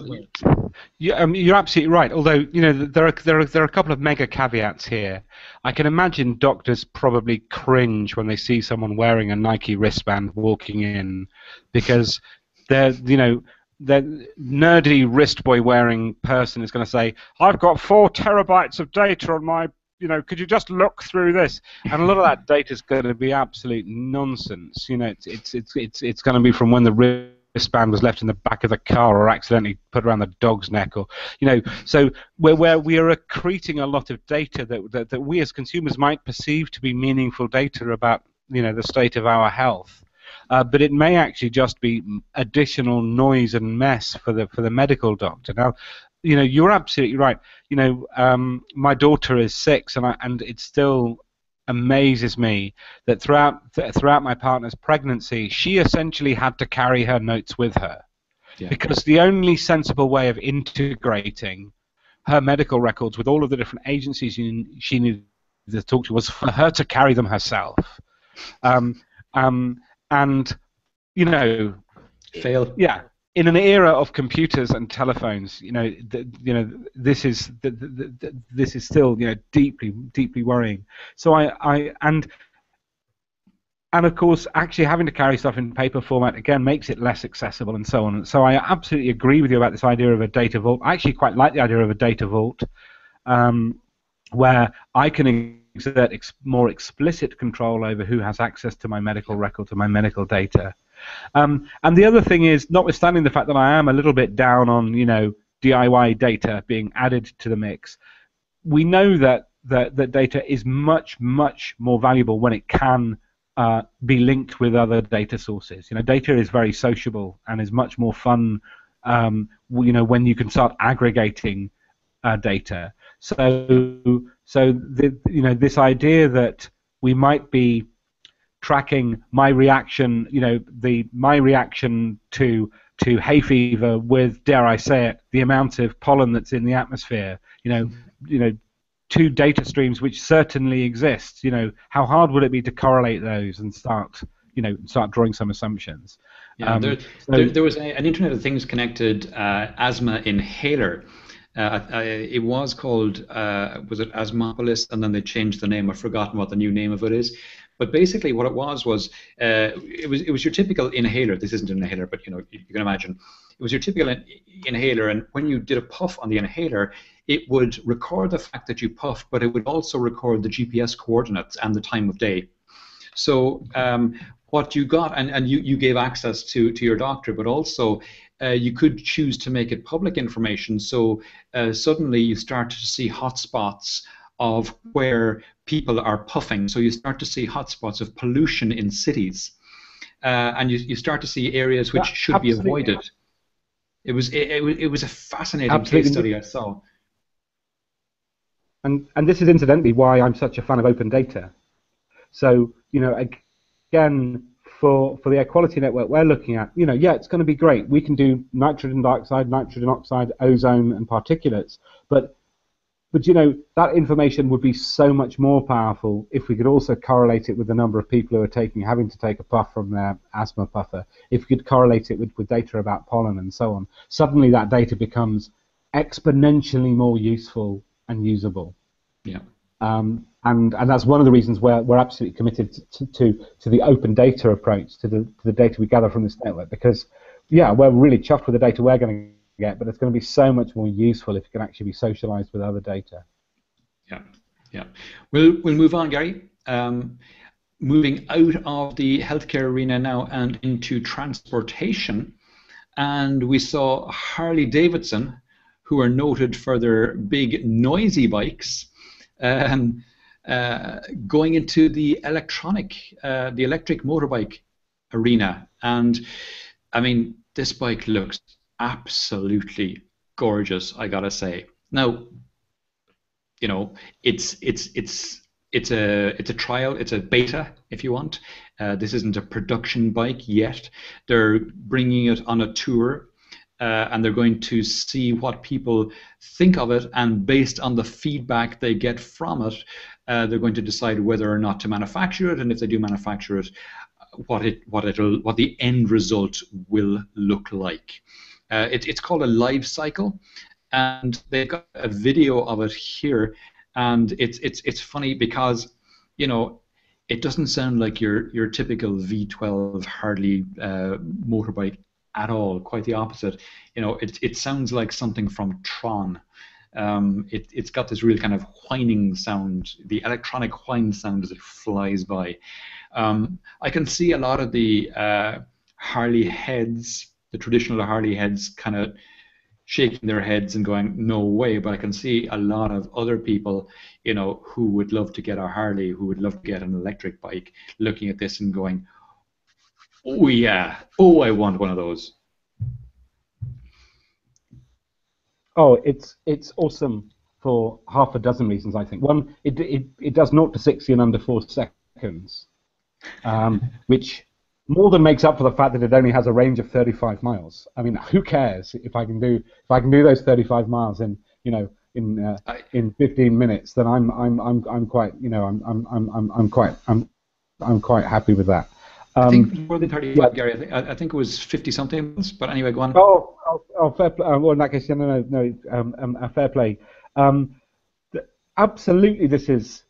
You're absolutely right. Although there are a couple of mega caveats here. I can imagine doctors probably cringe when they see someone wearing a Nike wristband walking in, because the nerdy wrist boy wearing person is going to say, "I've got 4 terabytes of data on my. Could you just look through this?" And a lot of that data is going to be absolute nonsense. It's going to be from when the wristband was left in the back of the car or accidentally put around the dog's neck, or so where we are accreting a lot of data that we as consumers might perceive to be meaningful data about the state of our health, but it may actually just be additional noise and mess for the medical doctor. Now, you're absolutely right. My daughter is 6, and it still amazes me that throughout my partner's pregnancy, she essentially had to carry her notes with her, because the only sensible way of integrating her medical records with all of the different agencies she needed to talk to was for her to carry them herself. And fail. Yeah. In an era of computers and telephones, this is still deeply worrying. So And of course, actually having to carry stuff in paper format again makes it less accessible and so on. So I absolutely agree with you about this idea of a data vault. I actually quite like the idea of a data vault, where I can exert more explicit control over who has access to my medical record, to my medical data. And the other thing is, notwithstanding the fact that I am a little bit down on, DIY data being added to the mix, we know that data is much, much more valuable when it can be linked with other data sources. Data is very sociable and is much more fun, when you can start aggregating data. So this idea that we might be tracking my reaction, my reaction to hay fever with, dare I say it, the amount of pollen that's in the atmosphere, two data streams which certainly exist. How hard would it be to correlate those and start drawing some assumptions? Yeah, there was an Internet of Things connected asthma inhaler. It was called, was it Asthmopolis, and then they changed the name. I've forgotten what the new name of it is. But basically, what it was it was your typical inhaler. This isn't an inhaler, but you can imagine. It was your typical inhaler, and when you did a puff on the inhaler, it would record the fact that you puffed, but it would also record the GPS coordinates and the time of day. So what you got, and you gave access to your doctor, but also you could choose to make it public information. So suddenly you start to see hotspots of where people are puffing. So you start to see hotspots of pollution in cities, and you start to see areas which should be avoided. It was a fascinating case study I saw. And this is incidentally why I'm such a fan of open data. So again, for the air quality network we're looking at, it's going to be great. We can do nitrogen dioxide, nitrogen oxide, ozone, and particulates, but that information would be so much more powerful if we could also correlate it with the number of people who are having to take a puff from their asthma puffer. If we could correlate it with data about pollen and so on, suddenly that data becomes exponentially more useful and usable. Yeah. And that's one of the reasons we're absolutely committed to the open data approach, to the data we gather from this network, because we're really chuffed with the data we're going to get, but it's going to be so much more useful if it can actually be socialized with other data. Yeah. We'll move on, Gary. Moving out of the healthcare arena now and into transportation, and we saw Harley Davidson, who are noted for their big noisy bikes, going into the electric motorbike arena. And I mean, this bike looks absolutely gorgeous, I gotta say. Now, it's a trial, it's a beta, if you want. This isn't a production bike yet. They're bringing it on a tour, and they're going to see what people think of it, and based on the feedback they get from it, they're going to decide whether or not to manufacture it, and if they do manufacture it, what the end result will look like. It's called a live cycle, and they've got a video of it here, and it's funny because it doesn't sound like your typical V12 Harley motorbike at all. Quite the opposite. It sounds like something from Tron. It's got this real kind of whining sound, the electronic whine sound as it flies by. I can see a lot of the Harley heads, the traditional Harley heads, kind of shaking their heads and going, no way, but I can see a lot of other people, who would love to get a Harley, who would love to get an electric bike, looking at this and going, oh yeah, oh, I want one of those. Oh, it's awesome for half a dozen reasons, I think. One, it does 0 to 60 in under 4 seconds, which more than makes up for the fact that it only has a range of 35 miles. I mean, who cares if I can do those 35 miles in 15 minutes? Then I'm quite happy with that. I think it was more than 35, Gary. I think it was 50 something. But anyway, go on. Oh, fair play. Well, in that case, no, fair play. Absolutely, this is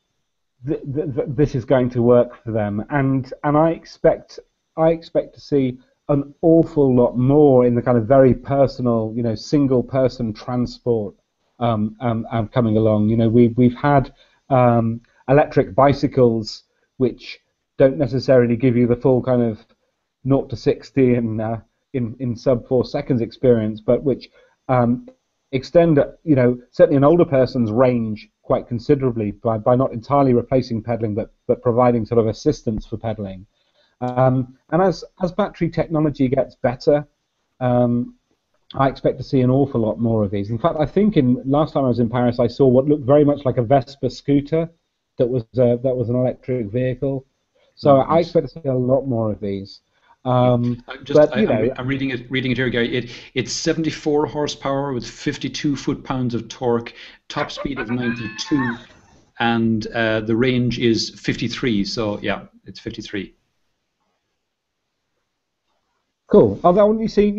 this is going to work for them, and I expect to see an awful lot more in the kind of very personal, single person transport coming along. We've had electric bicycles which don't necessarily give you the full kind of 0 to 60 in sub 4 seconds experience, but which extend, certainly an older person's range quite considerably by not entirely replacing pedaling, but providing sort of assistance for pedaling. And as battery technology gets better, I expect to see an awful lot more of these. In fact, I think last time I was in Paris, I saw what looked very much like a Vespa scooter that was an electric vehicle. So I expect to see a lot more of these. I'm reading it here, Gary. It's 74 horsepower with 52 foot-pounds of torque, top speed of 92, and the range is 53. So yeah, it's 53. Cool. Oh, that one, you see,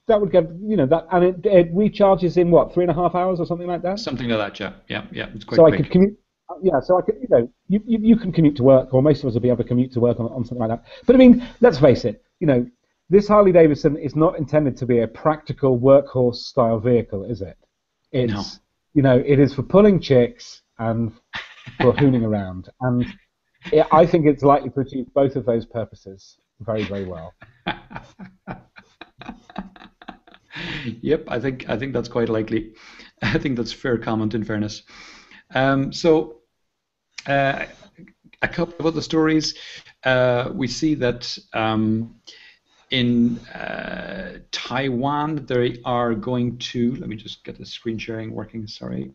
that would get, that, and it recharges in what, 3.5 hours or something like that? Something like that, yeah. It's quite so quick. I could commute. Yeah, so I could, you can commute to work, or most of us will be able to commute to work on something like that. But I mean, let's face it, this Harley Davidson is not intended to be a practical workhorse style vehicle, is it? It's, it is for pulling chicks and for hooning around, and I think it's likely to achieve both of those purposes very, very well. Yep, I think that's quite likely. I think that's a fair comment, in fairness. So a couple of other stories. We see that in Taiwan they are going to, let me just get the screen sharing working, sorry.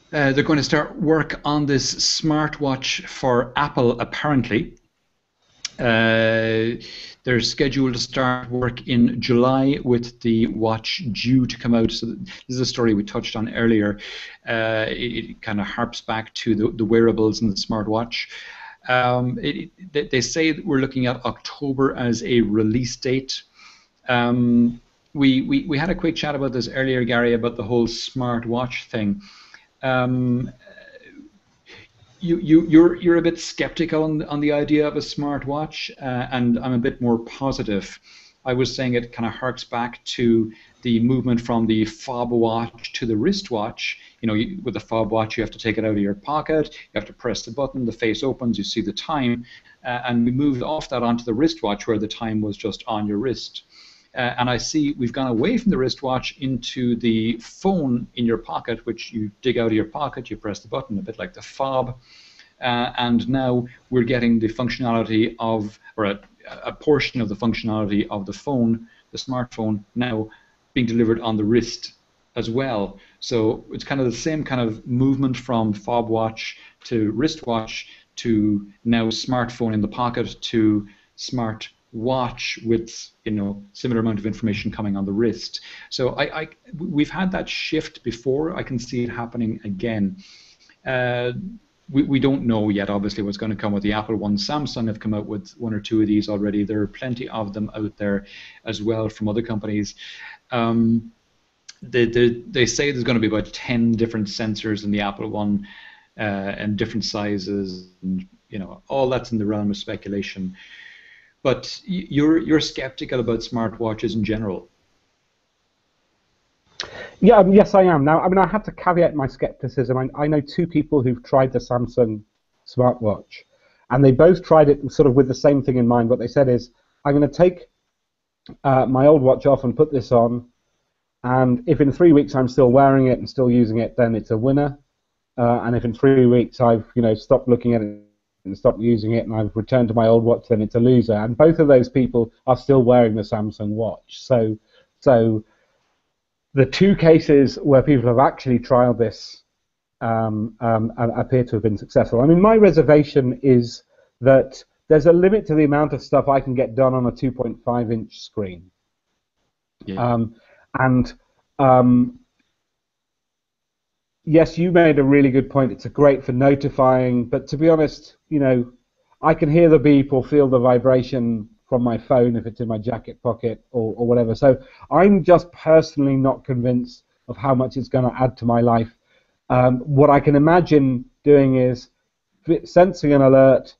They're going to start work on this smartwatch for Apple, apparently. They're scheduled to start work in July with the watch due to come out. So this is a story we touched on earlier. It kind of harps back to the wearables and the smartwatch. They say that we're looking at October as a release date. We had a quick chat about this earlier, Gary, about the whole smartwatch thing. You're a bit skeptical on the idea of a smartwatch, and I'm a bit more positive. I was saying it kind of harks back to the movement from the fob watch to the wristwatch. With the fob watch, you have to take it out of your pocket, you have to press the button, the face opens, you see the time, and we moved off that onto the wristwatch where the time was just on your wrist. And I see we've gone away from the wristwatch into the phone in your pocket, which you dig out of your pocket, you press the button, a bit like the fob, and now we're getting the functionality of, or a portion of the functionality of the phone, the smartphone, now being delivered on the wrist as well. So it's kind of the same kind of movement from fob watch to wristwatch to now smartphone in the pocket to smart watch with similar amount of information coming on the wrist. So we've had that shift before. I can see it happening again. We don't know yet, obviously, what's going to come with the Apple One. Samsung have come out with 1 or 2 of these already. There are plenty of them out there as well from other companies. They say there's going to be about 10 different sensors in the Apple One and different sizes, and all that's in the realm of speculation. But you're skeptical about smartwatches in general. Yeah, yes, I am. Now, I mean, I have to caveat my skepticism. I know 2 people who've tried the Samsung smartwatch, and they both tried it sort of with the same thing in mind. What they said is, I'm going to take my old watch off and put this on, and if in 3 weeks I'm still wearing it and still using it, then it's a winner. And if in 3 weeks I've stopped looking at it and stopped using it and I've returned to my old watch, then it's a loser. And both of those people are still wearing the Samsung watch. So the 2 cases where people have actually trialed this appear to have been successful. I mean, my reservation is that there's a limit to the amount of stuff I can get done on a 2.5-inch screen. Yeah. Yes, you made a really good point. It's great for notifying, but to be honest, I can hear the beep or feel the vibration from my phone if it's in my jacket pocket or whatever. So I'm just personally not convinced of how much it's going to add to my life. What I can imagine doing is sensing an alert,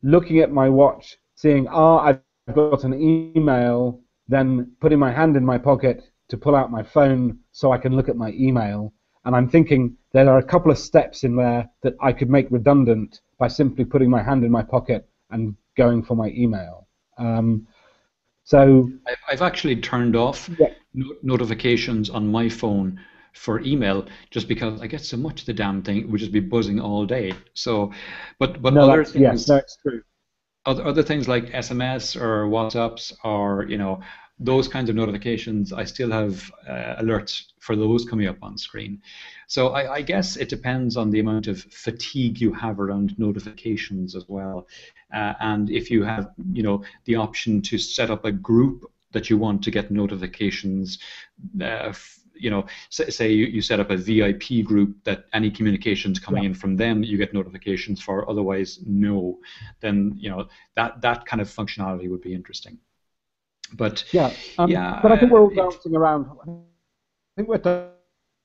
looking at my watch, seeing, I've got an email, then putting my hand in my pocket to pull out my phone so I can look at my email. And I'm thinking there are a couple of steps in there that I could make redundant by simply putting my hand in my pocket and going for my email. So I've actually turned off notifications on my phone for email just because I get so much of the damn thing, it would just be buzzing all day. So, but no, other things, yes, no, it's true. other things like SMS or WhatsApps or those kinds of notifications, I still have alerts for those coming up on screen. So I guess it depends on the amount of fatigue you have around notifications as well, and if you have the option to set up a group that you want to get notifications. Say you set up a VIP group that any communications coming in from them you get notifications for, otherwise no, then that kind of functionality would be interesting. But but I think we're all dancing around. I think we're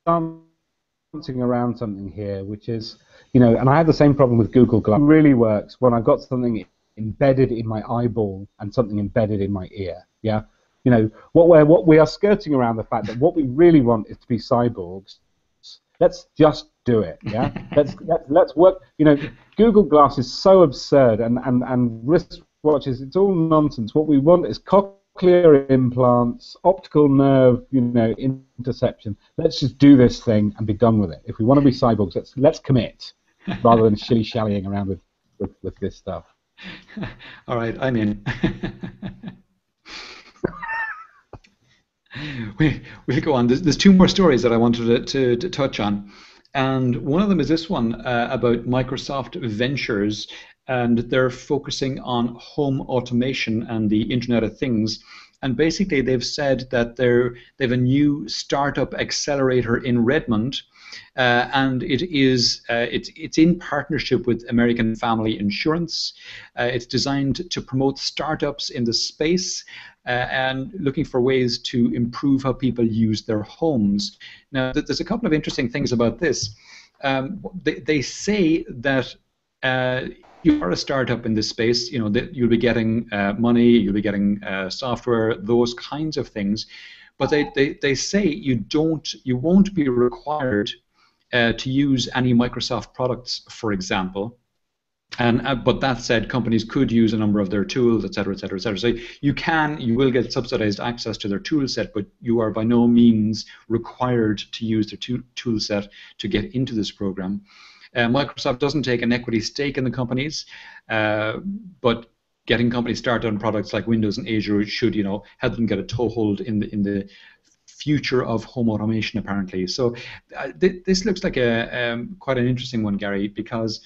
dancing around something here, which is, and I have the same problem with Google Glass. It really works when I've got something embedded in my eyeball and something embedded in my ear. Yeah. What we are skirting around the fact that what we really want is to be cyborgs. Let's just do it, yeah. let's work. Google Glass is so absurd, and wristwatches, it's all nonsense. What we want is cochlear implants, optical nerve, interception. Let's just do this thing and be done with it. If we want to be cyborgs, let's commit, rather than shilly-shallying around with this stuff. All right, I'm in. We'll go on. There's two more stories that I wanted to touch on, and one of them is this one about Microsoft Ventures, and they're focusing on home automation and the Internet of Things. And basically, they've said that they have a new startup accelerator in Redmond, and it's in partnership with American Family Insurance. It's designed to promote startups in the space and looking for ways to improve how people use their homes. Now, there's a couple of interesting things about this. They say that you are a startup in this space, that you'll be getting money, you'll be getting software, those kinds of things, but they say you won't be required to use any Microsoft products, for example. And but that said, companies could use a number of their tools, et cetera, et cetera, et cetera. So you will get subsidized access to their tool set, but you are by no means required to use their tool set to get into this program. Microsoft doesn't take an equity stake in the companies, but getting companies started on products like Windows and Azure should, help them get a toehold in the future of home automation, apparently. So this looks like quite an interesting one, Gary, because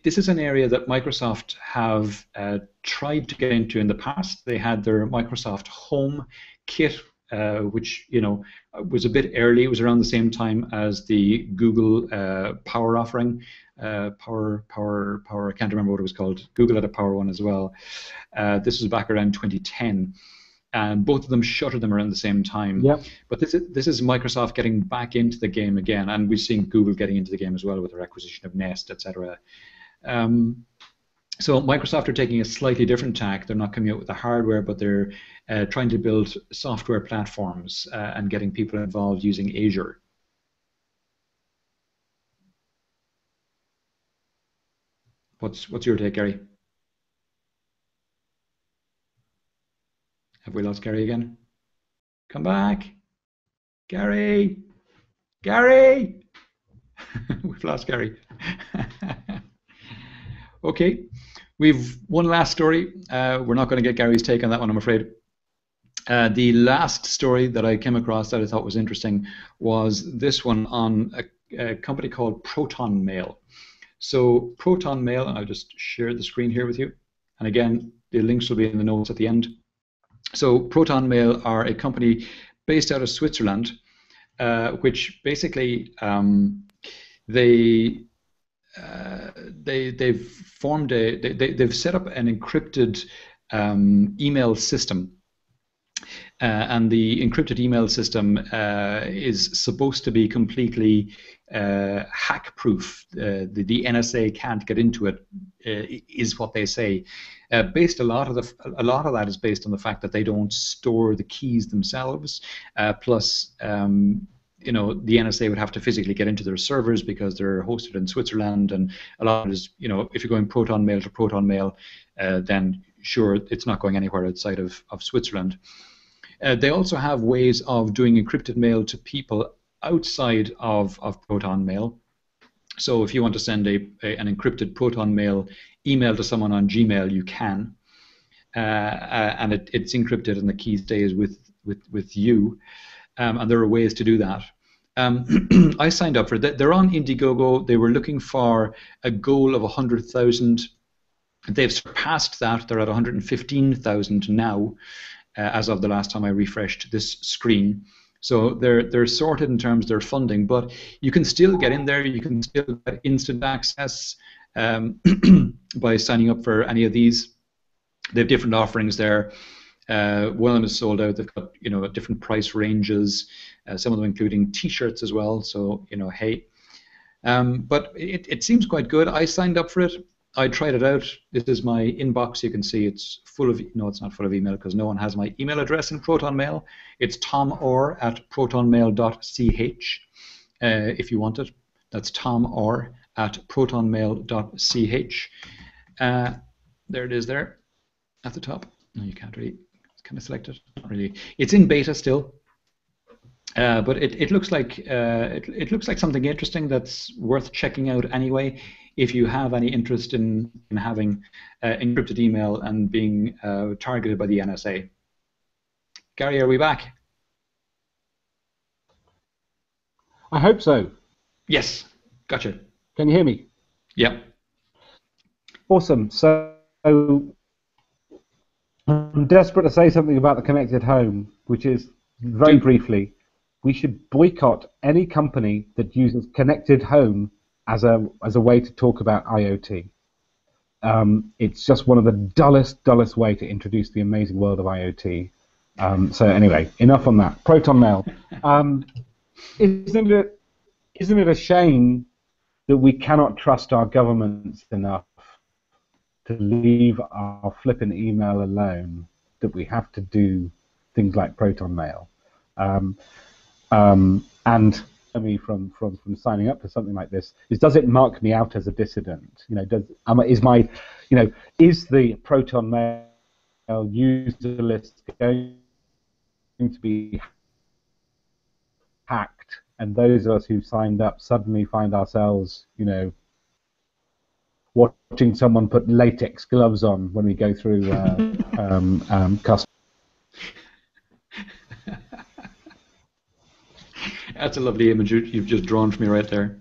this is an area that Microsoft have tried to get into in the past. They had their Microsoft Home Kit, which was a bit early. It was around the same time as the Google Power offering. Power. I can't remember what it was called. Google had a Power one as well. This was back around 2010. And both of them shuttered them around the same time. Yep. But this is Microsoft getting back into the game again, and we're seeing Google getting into the game as well with their acquisition of Nest, etc. So Microsoft are taking a slightly different tack. They're not coming out with the hardware, but they're trying to build software platforms and getting people involved using Azure. What's your take, Gary? Have we lost Gary again? Come back. Gary! Gary! We've lost Gary. Okay, we've one last story. We're not going to get Gary's take on that one, I'm afraid. The last story that I came across that I thought was interesting was this one on a company called Proton Mail. So Proton Mail, and I'll just share the screen here with you. And again, the links will be in the notes at the end. So Proton Mail are a company based out of Switzerland, which basically they've set up an encrypted email system, And the encrypted email system is supposed to be completely hack-proof. The NSA can't get into it, is what they say. A lot of that is based on the fact that they don't store the keys themselves. Plus, you know, the NSA would have to physically get into their servers because they're hosted in Switzerland, and a lot of it is, you know, if you're going proton mail to proton mail, then sure, it's not going anywhere outside of Switzerland. They also have ways of doing encrypted mail to people outside of proton mail. So if you want to send an encrypted proton mail email to someone on Gmail, you can, and it's encrypted and the key stays with you. And there are ways to do that. I signed up for that. They're on Indiegogo. They were looking for a goal of 100,000. They've surpassed that. They're at 115,000 now, as of the last time I refreshed this screen. So they're sorted in terms of their funding, but you can still get in there. You can still get instant access by signing up for any of these. They have different offerings there. One of them is sold out. They've got, you know, different price ranges. Some of them including T-shirts as well. So, you know, hey, but it seems quite good. I signed up for it. I tried it out. This is my inbox. You can see it's full of. No, it's not full of email because no one has my email address in Proton Mail. It's tomorr@protonmail.ch. If you want it, that's tomorr@protonmail.ch. There it is there at the top. No, you can't really. Can I select it? Not really. It's in beta still, but it looks like it looks like something interesting that's worth checking out anyway. If you have any interest in having encrypted email and being targeted by the NSA. Gary, are we back? I hope so. Yes, gotcha. Can you hear me? Yep. Awesome. So I'm desperate to say something about the connected home, which is, very briefly, we should boycott any company that uses connected home as a way to talk about IoT. It's just one of the dullest way to introduce the amazing world of IoT. So anyway, enough on that. Proton Mail. Isn't it a shame that we cannot trust our governments enough to leave our flippant email alone, that we have to do things like Proton Mail? And me from signing up for something like this does it mark me out as a dissident? You know, is the Proton Mail user list going to be hacked, and those of us who signed up suddenly find ourselves, you know, watching someone put latex gloves on when we go through customs? That's a lovely image you've just drawn for me right there.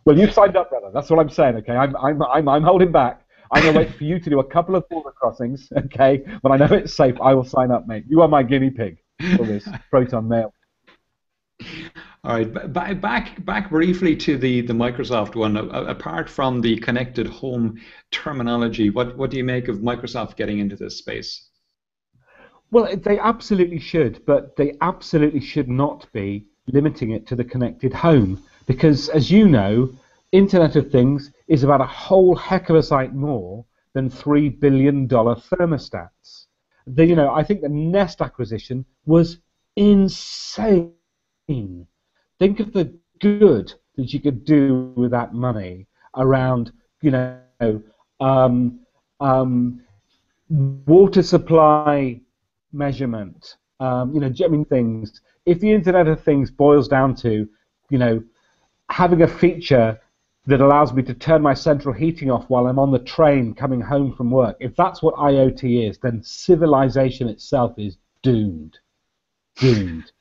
Well, you've signed up, brother. That's what I'm saying. Okay, I'm holding back. I'm gonna wait for you to do a couple of border crossings. Okay, when I know it's safe, I will sign up, mate. You are my guinea pig for this Proton Mail. All right, back briefly to the Microsoft one. Apart from the connected home terminology, what do you make of Microsoft getting into this space? Well, they absolutely should, but they absolutely should not be limiting it to the connected home, because, as you know, Internet of Things is about a whole heck of a sight more than $3 billion thermostats. I think the Nest acquisition was insane. Think of the good that you could do with that money around, water supply measurement, things. If the Internet of Things boils down to, having a feature that allows me to turn my central heating off while I'm on the train coming home from work, if that's what IoT is, then civilization itself is doomed. Doomed.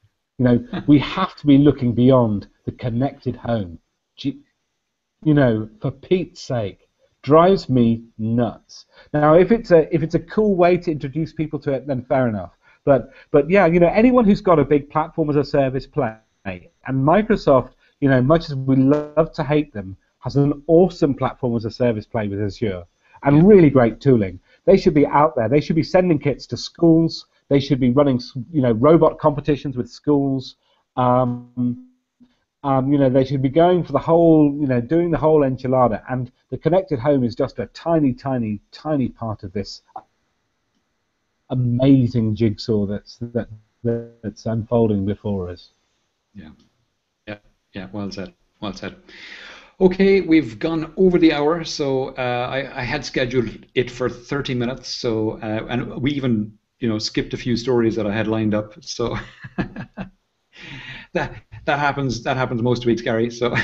We have to be looking beyond the connected home. For Pete's sake. Drives me nuts. Now, if it's a cool way to introduce people to it, then fair enough. But yeah, anyone who's got a big platform as a service play, and Microsoft, much as we love to hate them, has an awesome platform as a service play with Azure, and really great tooling. They should be out there. They should be sending kits to schools. They should be running, robot competitions with schools. They should be going for the whole, doing the whole enchilada. And the connected home is just a tiny, tiny, tiny part of this amazing jigsaw that's unfolding before us. Yeah. Well said. Well said. Okay, we've gone over the hour, so I had scheduled it for 30 minutes. So and we even skipped a few stories that I had lined up. So that happens most weeks, Gary. So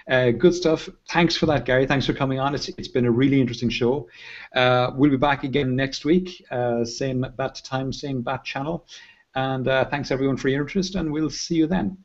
good stuff. Thanks for that, Gary. Thanks for coming on. It's been a really interesting show. We'll be back again next week, same bat time, same bat channel. And thanks everyone for your interest, and we'll see you then.